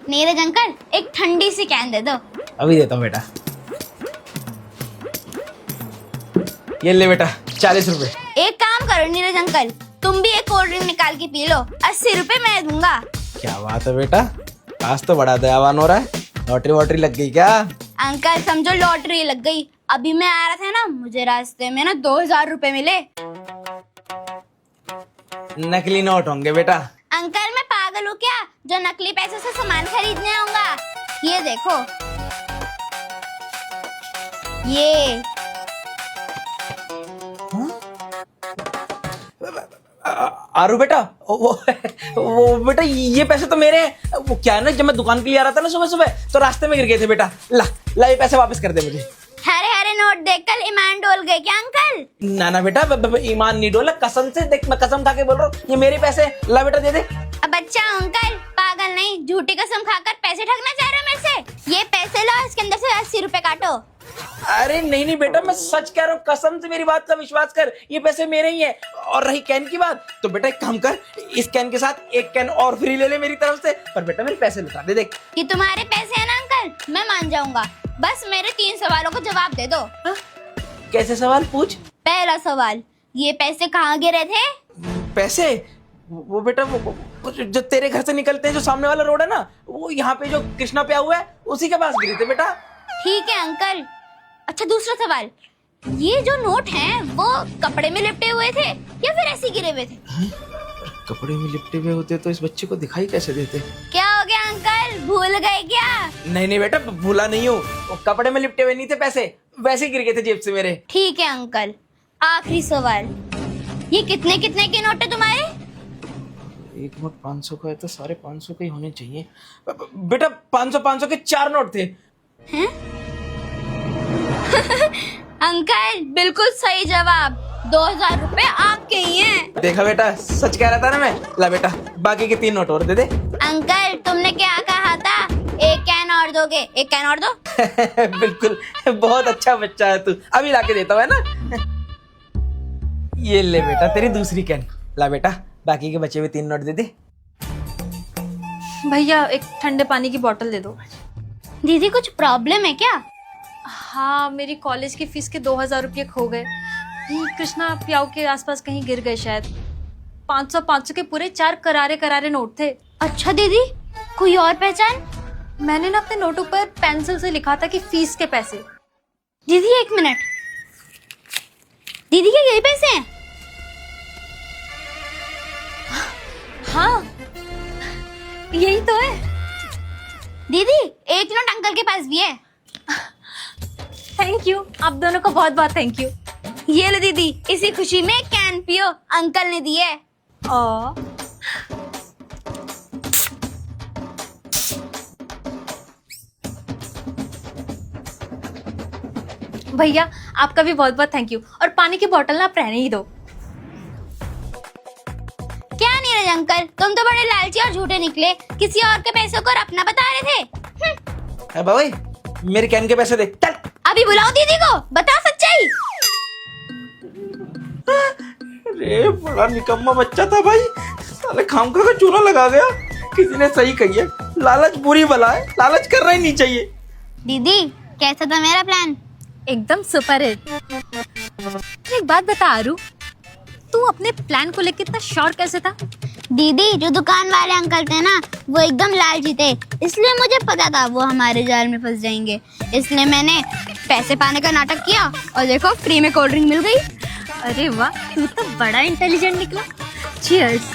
Neeraj uncle एक ठंडी सी can they दो। अभी देता हूँ बेटा। ये ले बेटा 40 रुपए। एक काम करो नीरज अंकल, तुम भी एक कोल्ड ड्रिंक निकाल के पी लो, 80 रुपए मैं दूंगा। क्या बात है बेटा, आज तो बड़ा दयावान हो रहा है। लॉटरी वॉटरी लग गई क्या? अंकल समझो लॉटरी लग गई। अभी मैं आ रहा था ना, मुझे रास्ते में ना 2000 रुपए मिले। नकली नोट होंगे बेटा। अंकल मैं पागल हूँ क्या, जो नकली पैसे से सामान खरीदने आऊंगा। ये देखो, ये आरू बेटा, वो बेटा ये पैसे तो मेरे हैं। वो क्या है ना, जब मैं दुकान के लिए आ रहा था ना सुबह सुबह, तो रास्ते में गिर गए थे बेटा। ला ला ये पैसे वापस कर दे मुझे। हरे हरे नोट देखकर ईमान डोल गए क्या अंकल? ना ना बेटा, ईमान नहीं डोला, कसम से देख, मैं कसम खा के बोल रहा हूँ, ये मेरे पैसे। ला बेटा दे दे। अब अच्छा अंकल, पागल नहीं, झूठी कसम खाकर पैसे ठगना चाह रहे हो मेरे से। ये पैसे लो, इसके अंदर से 80 रुपए काटो। अरे नहीं नहीं बेटा, मैं सच कह रहा हूँ, कसम से मेरी बात का विश्वास कर, ये पैसे मेरे ही हैं। और रही कैन की बात, तो बेटा एक काम कर, इस कैन के साथ एक कैन और फ्री ले ले मेरी तरफ से। पर बेटा मेरे पैसे लौटा दे। देख ये तुम्हारे पैसे हैं ना अंकल, मैं मान जाऊंगा, बस मेरे 3 सवालों को जवाब दे दो। हा? कैसे सवाल पूछ? पहला सवाल, ये पैसे कहाँ गिरे थे? पैसे? वो बेटा वो जो तेरे घर से निकलते हैं, जो सामने वाला रोड है ना, वो यहाँ पे जो कृष्णा पे हुआ है, उसी के पास गिरे थे बेटा। ठीक है अंकल। अच्छा दूसरा सवाल, ये जो नोट हैं वो कपड़े में लिपटे हुए थे या फिर ऐसे गिरे हुए थे? कपड़े में लिपटे हुए होते तो इस बच्चे को दिखाई कैसे देते? क्या हो गया अंकल, भूल गए क्या? नहीं नहीं बेटा, भूला नहीं हूँ। वो कपड़े में लिपटे हुए नहीं थे पैसे, वैसे ही गिर गए थे जेब से मेरे। ठीक है अंकल। आखिरी सवाल, ये कितने कितने के नोट है तुम्हारे? एक नोट 500 का है तो सारे 500 के ही होने चाहिए बेटा। 500 के 4 नोट थे। हैं? अंकल बिल्कुल सही जवाब, 2000 रुपए आपके ही हैं। देखा बेटा, सच कह रहा था ना मैं। ला बेटा बाकी के 3 नोट और दे दे। अंकल तुमने क्या कहा था, एक कैन और दोगे? एक कैन और दो। बिल्कुल, बहुत अच्छा बच्चा है तू। अभी लाके देता हूँ, है ना। ये ले बेटा तेरी दूसरी कैन। ला बेटा बाकी के बचे हुए 3 नोट दे दे। भैया एक ठंडे पानी की बोतल दे दो। दीदी कुछ प्रॉब्लम है क्या? हाँ, मेरी कॉलेज की फीस के 2000 रुपये खो गए। कृष्णा प्याऊ के आसपास कहीं गिर गए शायद। 500 के पूरे 4 करारे करारे नोट थे। अच्छा दीदी, कोई और पहचान? मैंने ना अपने नोटों पर पेंसिल से लिखा था कि फीस के पैसे। दीदी 1 मिनट, दीदी क्या यही पैसे हैं? हाँ यही तो है। दीदी एक नोट अंकल के पास भी है। थैंक यू, आप दोनों को बहुत बहुत थैंक यू। ये लो दीदी, इसी खुशी में कैन पियो, अंकल ने दी है। भैया आपका भी बहुत बहुत थैंक यू। और पानी की बोतल ना आप रहने ही दो। क्या नीरज अंकल, तुम तो बड़े लालची और झूठे निकले, किसी और के पैसों को अपना बता रहे थे। भाई मेरे कैन के पैसे दे। चल अभी बुलाओ दीदी को, बता सच्चाई। अरे बड़ा निकम्मा बच्चा था भाई, साले खामखा का चूना लगा गया। किसी ने सही कही है, लालच बुरी बला है, लालच करना ही नहीं चाहिए। दीदी कैसा था मेरा प्लान? एकदम सुपर हिट। एक बात बता आरू, तू अपने प्लान को लेकर इतना श्योर कैसे था? दीदी जो दुकान वाले अंकल थे ना, वो एकदम लालची थे, इसलिए मुझे पता था वो हमारे जाल में फंस जाएंगे। इसलिए मैंने पैसे पाने का नाटक किया और देखो फ्री में कोल्ड ड्रिंक मिल गई। अरे वाह, तू तो बड़ा इंटेलिजेंट निकला। चीयर्स।